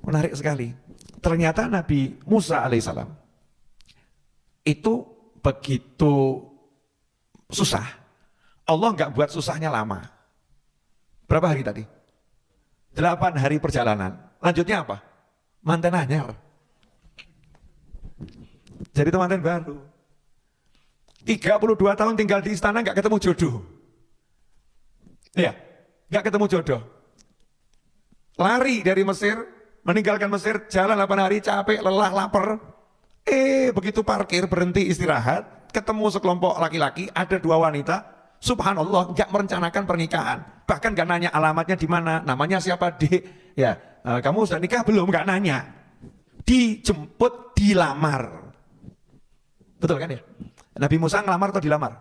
Menarik sekali. Ternyata Nabi Musa alaihissalam itu begitu susah. Allah nggak buat susahnya lama. Berapa hari tadi? 8 hari perjalanan. Lanjutnya apa? Manten anyar. Jadi teman baru. 32 tahun tinggal di istana nggak ketemu jodoh. Iya, nggak ketemu jodoh. Lari dari Mesir, meninggalkan Mesir, jalan 8 hari, capek, lelah, lapar. Begitu parkir, berhenti istirahat, ketemu sekelompok laki-laki, ada 2 wanita, subhanallah, nggak merencanakan pernikahan. Bahkan nggak nanya alamatnya di mana, namanya siapa, Dek. Ya, kamu sudah nikah belum? Nggak nanya. Dijemput, dilamar. Betul kan ya? Nabi Musa ngelamar atau dilamar?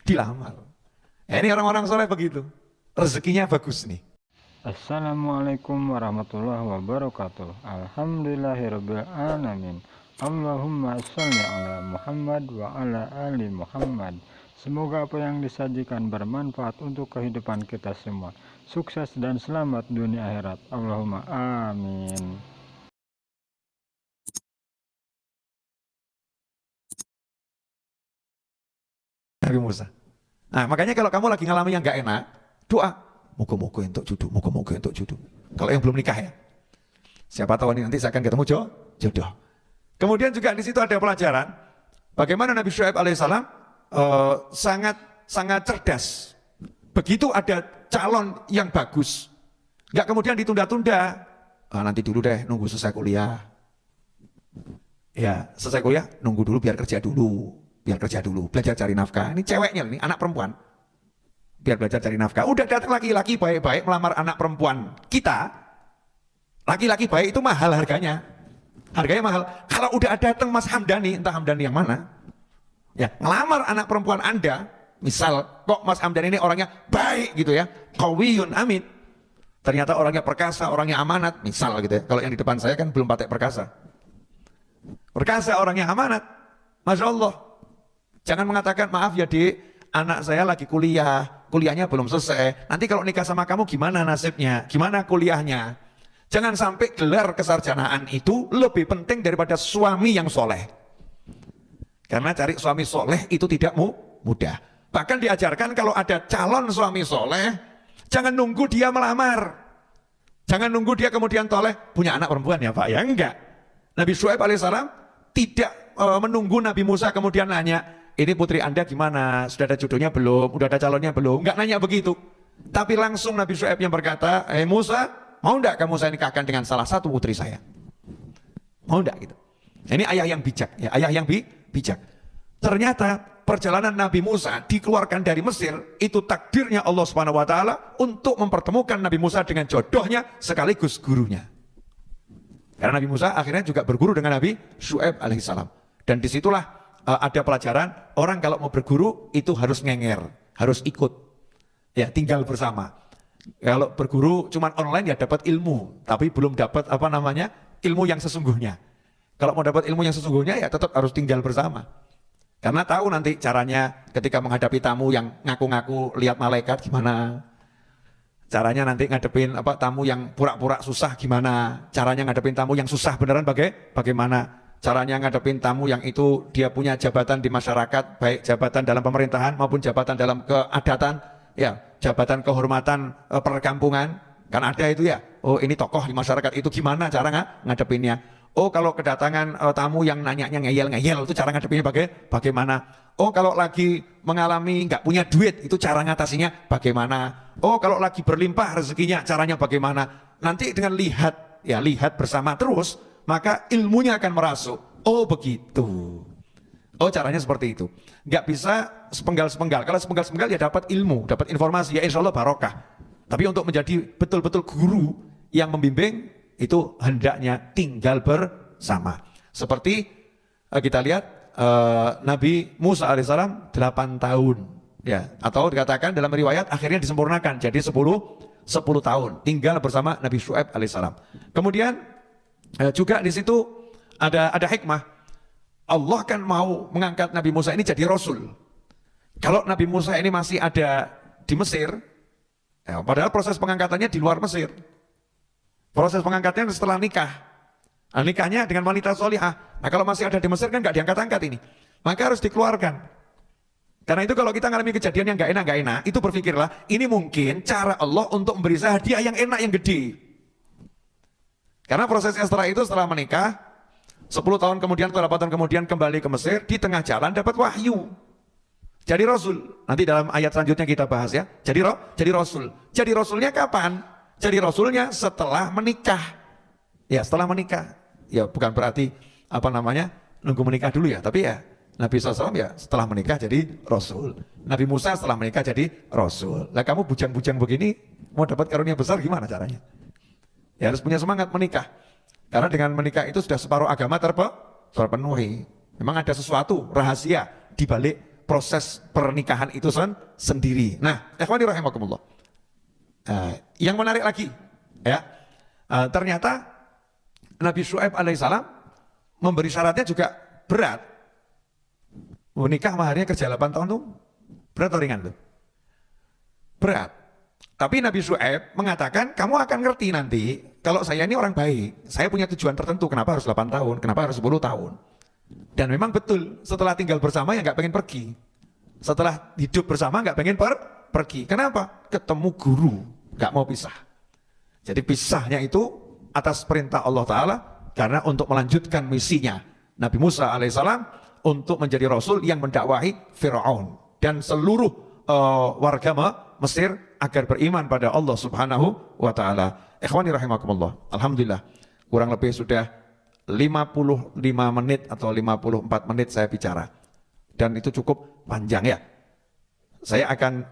Dilamar. Ya, ini orang-orang soleh begitu. Rezekinya bagus nih. Assalamualaikum warahmatullahi wabarakatuh. Alhamdulillahirabbil alamin. Allahumma sholli ala Muhammad wa ala ali Muhammad. Semoga apa yang disajikan bermanfaat untuk kehidupan kita semua. Sukses dan selamat dunia akhirat. Allahumma amin. Nabi Musa. Nah, makanya kalau kamu lagi ngalami yang gak enak, doa. Moga-moga untuk jodoh, moga-moga untuk jodoh. Kalau yang belum nikah ya. Siapa tahu nanti saya akan ketemu jodoh. Kemudian juga di situ ada pelajaran bagaimana Nabi Syuaib alaihissalam sangat cerdas. Begitu ada calon yang bagus, nggak kemudian ditunda-tunda. Nanti dulu deh, nunggu selesai kuliah. Ya, selesai kuliah, nunggu dulu biar kerja dulu. Belajar cari nafkah. Ini ceweknya, ini anak perempuan. Biar belajar cari nafkah. Udah datang laki-laki baik-baik melamar anak perempuan kita. Laki-laki baik itu mahal harganya. Harganya mahal. Kalau udah datang Mas Hamdani, entah Hamdani yang mana, ya ngelamar anak perempuan Anda, misal kok Mas Hamdani ini orangnya baik gitu ya, qawiyun amin. Ternyata orangnya perkasa, orangnya amanat, misal gitu ya. Kalau yang di depan saya kan belum pakai perkasa. Perkasa orangnya amanat. Masya Allah. Jangan mengatakan maaf ya Dik, anak saya lagi kuliahnya belum selesai. Nanti kalau nikah sama kamu gimana nasibnya? Gimana kuliahnya? Jangan sampai gelar kesarjanaan itu lebih penting daripada suami yang soleh. Karena cari suami soleh itu tidak mudah. Bahkan diajarkan kalau ada calon suami soleh, jangan nunggu dia melamar. Jangan nunggu dia kemudian toleh, punya anak perempuan ya Pak? Ya enggak. Nabi Syuaib alaihissalam tidak menunggu Nabi Musa kemudian nanya, ini putri Anda gimana? Sudah ada jodohnya belum? Udah ada calonnya belum? Enggak nanya begitu. Tapi langsung Nabi Syuaib yang berkata, Musa, mau enggak kamu saya nikahkan dengan salah satu putri saya? Mau enggak gitu? Ini ayah yang bijak, ya, ayah yang bijak. Ternyata perjalanan Nabi Musa dikeluarkan dari Mesir, itu takdirnya Allah Subhanahu wa taala untuk mempertemukan Nabi Musa dengan jodohnya sekaligus gurunya. Karena Nabi Musa akhirnya juga berguru dengan Nabi Syuaib alaihissalam. Dan disitulah ada pelajaran, orang kalau mau berguru itu harus ngenger, harus ikut, ya tinggal bersama. Kalau berguru cuma online ya dapat ilmu, tapi belum dapat ilmu yang sesungguhnya. Kalau mau dapat ilmu yang sesungguhnya ya tetap harus tinggal bersama. Karena tahu nanti caranya ketika menghadapi tamu yang ngaku-ngaku lihat malaikat gimana. Caranya nanti ngadepin tamu yang pura-pura susah gimana. Caranya ngadepin tamu yang susah beneran bagaimana. Caranya ngadepin tamu yang itu dia punya jabatan di masyarakat, baik jabatan dalam pemerintahan maupun jabatan dalam keadatan, ya jabatan kehormatan perkampungan, kan ada itu ya. Oh ini tokoh di masyarakat itu gimana cara ngadepinnya? Oh kalau kedatangan tamu yang nanyanya ngeyel-ngeyel itu cara ngadepinnya bagaimana? Oh kalau lagi mengalami nggak punya duit itu cara ngatasinya bagaimana? Oh kalau lagi berlimpah rezekinya caranya bagaimana? Nanti dengan lihat bersama terus, maka ilmunya akan merasuk. Oh begitu. Oh caranya seperti itu. Nggak bisa sepenggal-sepenggal. Kalau sepenggal-sepenggal ya dapat ilmu, dapat informasi, ya insya Allah barokah. Tapi untuk menjadi betul-betul guru yang membimbing, itu hendaknya tinggal bersama. Seperti kita lihat Nabi Musa alaihissalam 8 tahun. Ya, atau dikatakan dalam riwayat akhirnya disempurnakan jadi 10 tahun tinggal bersama Nabi Syuaib alaihissalam. Kemudian juga di situ ada hikmah. Allah kan mau mengangkat Nabi Musa ini jadi Rasul. Kalau Nabi Musa ini masih ada di Mesir, padahal proses pengangkatannya di luar Mesir. Proses pengangkatnya setelah nikah. Nah, nikahnya dengan wanita solihah. Nah kalau masih ada di Mesir kan nggak diangkat-angkat ini. Maka harus dikeluarkan. Karena itu kalau kita ngalami kejadian yang nggak enak, itu berpikirlah, ini mungkin cara Allah untuk memberi saya hadiah yang enak, yang gede. Karena prosesnya setelah itu, setelah menikah, 10 tahun kemudian atau 8 tahun kemudian kembali ke Mesir, di tengah jalan dapat wahyu. Jadi Rasul. Nanti dalam ayat selanjutnya kita bahas ya. Jadi Rasul. Jadi Rasulnya kapan? Jadi Rasulnya setelah menikah. Ya setelah menikah. Ya bukan berarti nunggu menikah dulu ya. Tapi ya Nabi SAW ya setelah menikah jadi Rasul. Nabi Musa setelah menikah jadi Rasul. Lah kamu bujang-bujang begini mau dapat karunia besar gimana caranya? Ya harus punya semangat menikah. Karena dengan menikah itu sudah separuh agama terpenuhi. Memang ada sesuatu rahasia di balik proses pernikahan itu sendiri. Nah, ikhwani rahimakumullah. Yang menarik lagi ya. Ternyata Nabi Syuaib alaihissalam memberi syaratnya juga berat. Nikah maharnya kerja 8 tahun tuh berat atau ringan tuh? Berat. Tapi Nabi Syuaib mengatakan, kamu akan ngerti nanti kalau saya ini orang baik, saya punya tujuan tertentu, kenapa harus 8 tahun, kenapa harus 10 tahun. Dan memang betul, setelah tinggal bersama ya nggak pengen pergi. Setelah hidup bersama nggak pengen pergi. Kenapa? Ketemu guru, nggak mau pisah. Jadi pisahnya itu atas perintah Allah Ta'ala, karena untuk melanjutkan misinya Nabi Musa alaihissalam untuk menjadi Rasul yang mendakwahi Fir'aun dan seluruh warga Mesir agar beriman pada Allah Subhanahu wa Ta'ala. Ikhwani rahimakumullah. Alhamdulillah, kurang lebih sudah 55 menit atau 54 menit saya bicara. Dan itu cukup panjang ya. Saya akan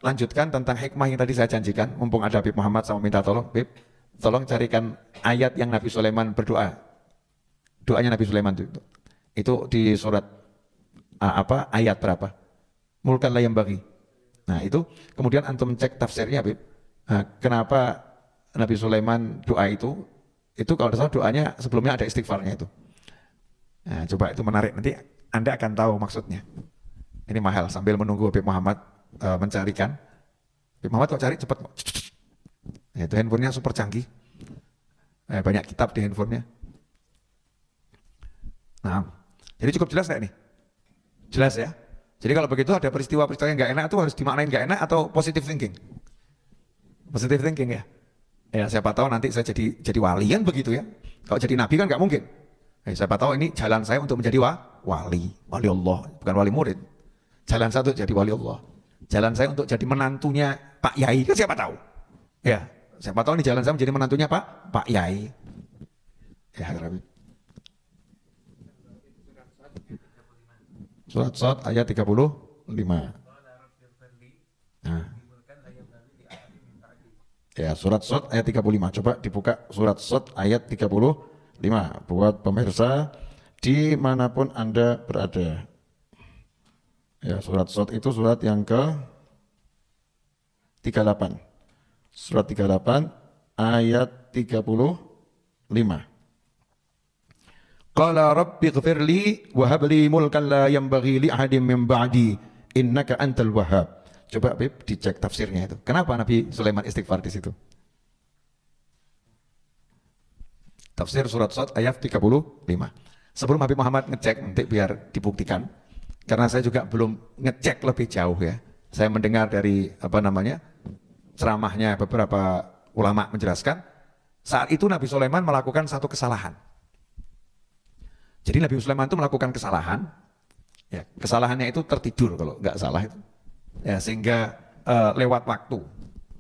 lanjutkan tentang hikmah yang tadi saya janjikan. Mumpung ada Habib Muhammad sama minta tolong, Habib, tolong carikan ayat yang Nabi Sulaiman berdoa. Doanya Nabi Sulaiman itu di surat ayat berapa? Mulkan la yambaghi. Nah itu kemudian antum cek tafsirnya, Habib. Kenapa Nabi Sulaiman doa itu kalau salah doanya sebelumnya ada istighfarnya itu. Nah, coba itu menarik, nanti Anda akan tahu maksudnya. Ini mahal, sambil menunggu Habib Muhammad mencarikan. Habib Muhammad kok cari cepat. Itu handphonenya super canggih. Banyak kitab di handphonenya. Nah, jadi cukup jelas nggak nih? Jelas ya? Jadi kalau begitu ada peristiwa-peristiwa yang nggak enak itu harus dimaknain nggak enak atau positive thinking? Positive thinking ya? Ya siapa tahu nanti saya jadi wali kan begitu ya? Kalau jadi nabi kan nggak mungkin. Siapa tahu ini jalan saya untuk menjadi wali Allah, bukan wali murid. Jalan saya untuk jadi wali Allah. Jalan saya untuk jadi menantunya Pak Yai, kan siapa tahu? Ya, siapa tahu ini jalan saya menjadi menantunya Pak Yai. Ya, Rabbi. Surat Shad ayat 35. Nah. Ya, surat Shad ayat 35. Coba dibuka surat Shad ayat 35 buat pemirsa dimanapun Anda berada. Ya, surat Shad itu surat yang ke-38. Surat 38 ayat 35. Qala rabbi ighfirli wa habli mulkan la yanbaghi li ahadin min ba'di innaka antal wahhab. Coba Bib dicek tafsirnya itu. Kenapa Nabi Sulaiman istighfar di situ? Tafsir surat Shad ayat 35. Sebelum Habib Muhammad ngecek nanti biar dibuktikan. Karena saya juga belum ngecek lebih jauh ya. Saya mendengar dari ceramahnya beberapa ulama menjelaskan saat itu Nabi Sulaiman melakukan satu kesalahan. Jadi Nabi Sulaiman itu melakukan kesalahan, ya, kesalahannya itu tertidur kalau nggak salah itu, ya, sehingga lewat waktu.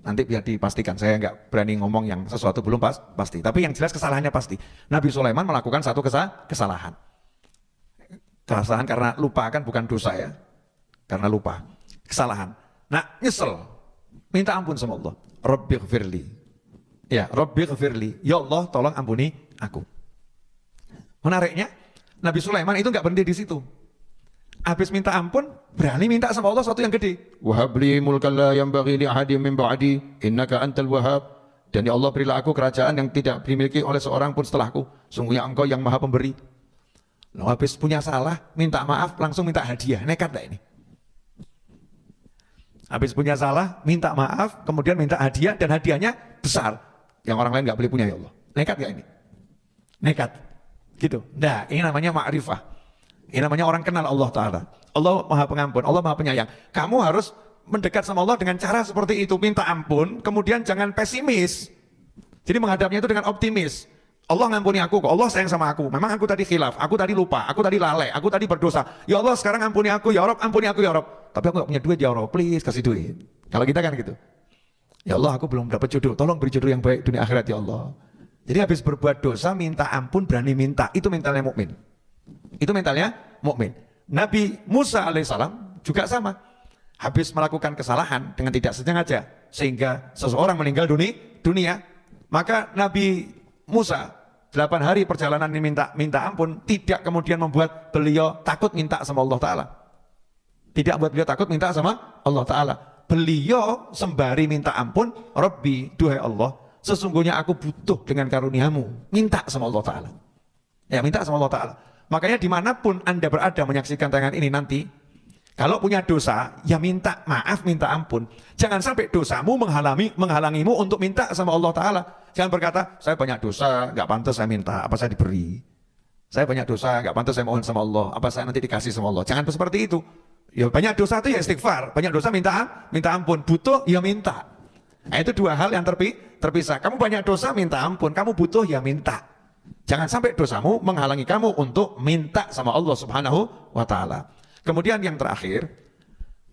Nanti biar dipastikan, saya nggak berani ngomong yang sesuatu belum pasti. Tapi yang jelas kesalahannya pasti. Nabi Sulaiman melakukan satu kesalahan. Kesalahan karena lupa, kan bukan dosa ya, karena lupa, kesalahan. Nah nyesel, minta ampun sama Allah. Rabbighfirli, ya Rabbighfirli, ya Allah tolong ampuni aku. Menariknya, Nabi Sulaiman itu nggak berhenti di situ. Habis minta ampun, berani minta sama Allah sesuatu yang gede. Wahabli mulkan la yanbaghi li ahadin min ba'di innaka antal wahhab. Dan ya Allah berilah aku kerajaan yang tidak dimiliki oleh seorang pun setelahku. Sungguhnya Engkau yang Maha Pemberi. Lalu habis punya salah, minta maaf, langsung minta hadiah. Nekat tak ini? Habis punya salah, minta maaf, kemudian minta hadiah, dan hadiahnya besar. yang orang lain nggak boleh punya ya Allah. Nekat nggak ini? Nekat, gitu. Nah, ini namanya ma'rifah. Ini namanya orang kenal Allah Ta'ala. Allah Maha Pengampun, Allah Maha Penyayang. Kamu harus mendekat sama Allah dengan cara seperti itu, minta ampun, kemudian jangan pesimis. Jadi menghadapnya itu dengan optimis. Allah ngampuni aku kok, Allah sayang sama aku. Memang aku tadi khilaf, aku tadi lupa, aku tadi lalai, aku tadi berdosa. Ya Allah sekarang ampuni aku, ya Rob, ampuni aku ya Rob. Tapi aku gak punya duit, ya Rob, please kasih duit. Kalau kita kan gitu. Ya Allah aku belum dapat jodoh, tolong beri jodoh yang baik dunia akhirat ya Allah. Jadi habis berbuat dosa minta ampun, berani minta, itu mentalnya mukmin. Itu mentalnya mukmin. Nabi Musa alaihissalam juga sama. Habis melakukan kesalahan dengan tidak sengaja sehingga seseorang meninggal dunia, maka Nabi Musa 8 hari perjalanan ini minta ampun, tidak kemudian membuat beliau takut minta sama Allah Ta'ala. Tidak membuat beliau takut minta sama Allah Ta'ala. Beliau sembari minta ampun, Rabbi, duhai Allah, sesungguhnya aku butuh dengan karuniamu, minta sama Allah Ta'ala. Ya, minta sama Allah Ta'ala. Makanya dimanapun Anda berada menyaksikan tayangan ini nanti, kalau punya dosa, ya minta maaf, minta ampun. Jangan sampai dosamu menghalangimu untuk minta sama Allah Ta'ala. Jangan berkata, saya banyak dosa, nggak pantas saya minta, apa saya diberi. Saya banyak dosa, nggak pantas saya mohon sama Allah, apa saya nanti dikasih sama Allah. Jangan seperti itu. Ya banyak dosa itu ya istighfar, banyak dosa minta ampun, butuh ya minta. Nah, itu dua hal yang terpisah. Kamu banyak dosa minta ampun, kamu butuh ya minta. Jangan sampai dosamu menghalangi kamu untuk minta sama Allah Subhanahu wa Ta'ala. Kemudian yang terakhir,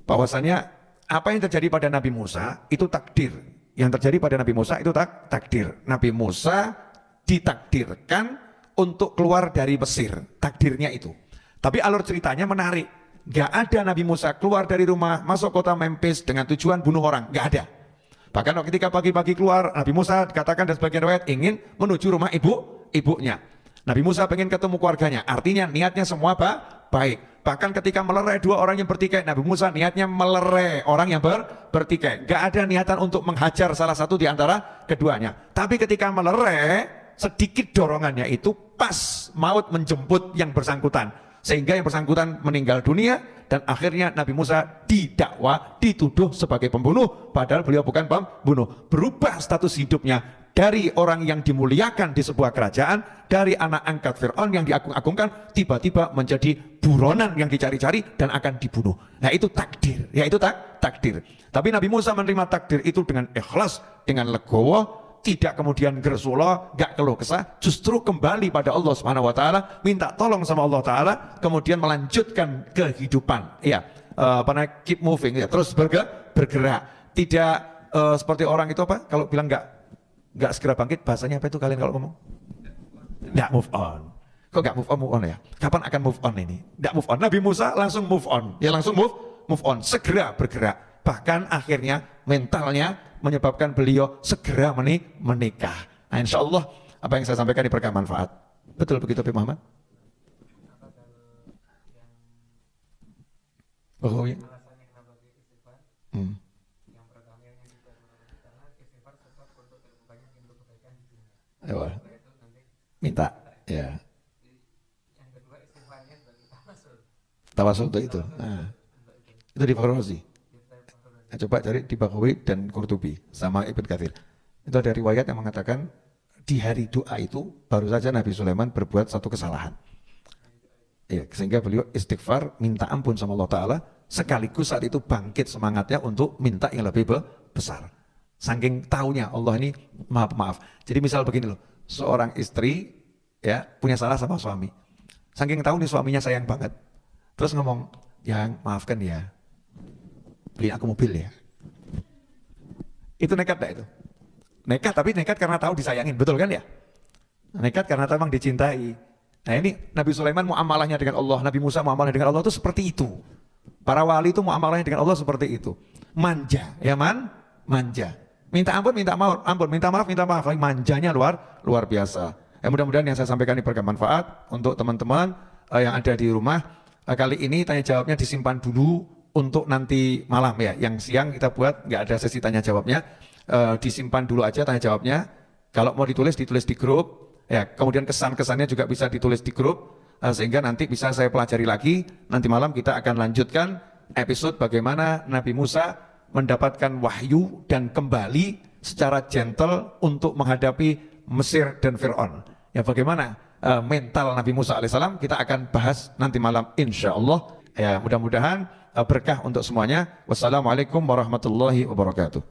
bahwasanya apa yang terjadi pada Nabi Musa itu takdir. Yang terjadi pada Nabi Musa itu takdir. Nabi Musa ditakdirkan untuk keluar dari Mesir, takdirnya itu. Tapi alur ceritanya menarik. Gak ada Nabi Musa keluar dari rumah masuk kota Memphis dengan tujuan bunuh orang, gak ada. Bahkan ketika pagi-pagi keluar, Nabi Musa dikatakan dan sebagian riwayat ingin menuju rumah ibunya. Nabi Musa pengen ketemu keluarganya, artinya niatnya semua baik. Bahkan ketika melerai dua orang yang bertikai, Nabi Musa niatnya melerai orang yang bertikai. Gak ada niatan untuk menghajar salah satu di antara keduanya. Tapi ketika melerai, sedikit dorongannya itu pas maut menjemput yang bersangkutan. Sehingga yang bersangkutan meninggal dunia dan akhirnya Nabi Musa didakwa, dituduh sebagai pembunuh. Padahal beliau bukan pembunuh. Berubah status hidupnya dari orang yang dimuliakan di sebuah kerajaan, dari anak angkat Fir'aun yang diagung-agungkan, tiba-tiba menjadi buronan yang dicari-cari dan akan dibunuh. Nah itu takdir, ya itu takdir. Tapi Nabi Musa menerima takdir itu dengan ikhlas, dengan legowo, tidak kemudian gersuloh, gak keluh kesah, justru kembali pada Allah Subhanahu wa Ta'ala, minta tolong sama Allah Ta'ala, kemudian melanjutkan kehidupan. Ya, keep moving, ya, terus bergerak. Tidak seperti orang itu apa? Kalau bilang nggak segera bangkit, bahasanya apa itu kalian kalau ngomong? Nggak move on. Kok nggak move on ya? Kapan akan move on ini? Nggak move on. Nabi Musa langsung move on. Ya langsung move on. Segera bergerak. Bahkan akhirnya mentalnya menyebabkan beliau segera menikah. Nah, insya Allah apa yang saya sampaikan diberikan manfaat. Betul begitu Pak Muhammad? Oh ya. Minta, ya. Tawasul untuk itu. Nah, itu di Farozi. Nah, coba cari di Baghawi dan Qurtubi sama Ibn Katsir. Itu ada riwayat yang mengatakan di hari doa itu baru saja Nabi Sulaiman berbuat satu kesalahan. Ya, sehingga beliau istighfar, minta ampun sama Allah Ta'ala, sekaligus saat itu bangkit semangatnya untuk minta yang lebih besar. Saking taunya Allah ini maha pemaaf. Jadi misal begini loh, seorang istri ya punya salah sama suami. Saking tahu nih suaminya sayang banget. Terus ngomong, yang maafkan ya, beli aku mobil ya. Itu nekat gak itu? Nekat, tapi nekat karena tahu disayangin, betul kan ya? Nekat karena memang dicintai. Nah ini Nabi Sulaiman muamalahnya dengan Allah, Nabi Musa muamalahnya dengan Allah itu seperti itu. Para wali itu muamalahnya dengan Allah seperti itu. Manja, ya manja. Minta ampun, minta maaf, minta maaf, manjanya luar biasa. Mudah-mudahan yang saya sampaikan ini bermanfaat untuk teman-teman yang ada di rumah. Kali ini tanya jawabnya disimpan dulu untuk nanti malam ya. Yang siang kita buat nggak ada sesi tanya jawabnya. Disimpan dulu aja tanya jawabnya. Kalau mau ditulis di grup. Ya, kemudian kesan-kesannya juga bisa ditulis di grup sehingga nanti bisa saya pelajari lagi. Nanti malam kita akan lanjutkan episode bagaimana Nabi Musa mendapatkan wahyu dan kembali secara gentle untuk menghadapi Mesir dan Fir'aun. Ya bagaimana mental Nabi Musa alaihissalam kita akan bahas nanti malam insya Allah. Ya mudah-mudahan berkah untuk semuanya. Wassalamualaikum warahmatullahi wabarakatuh.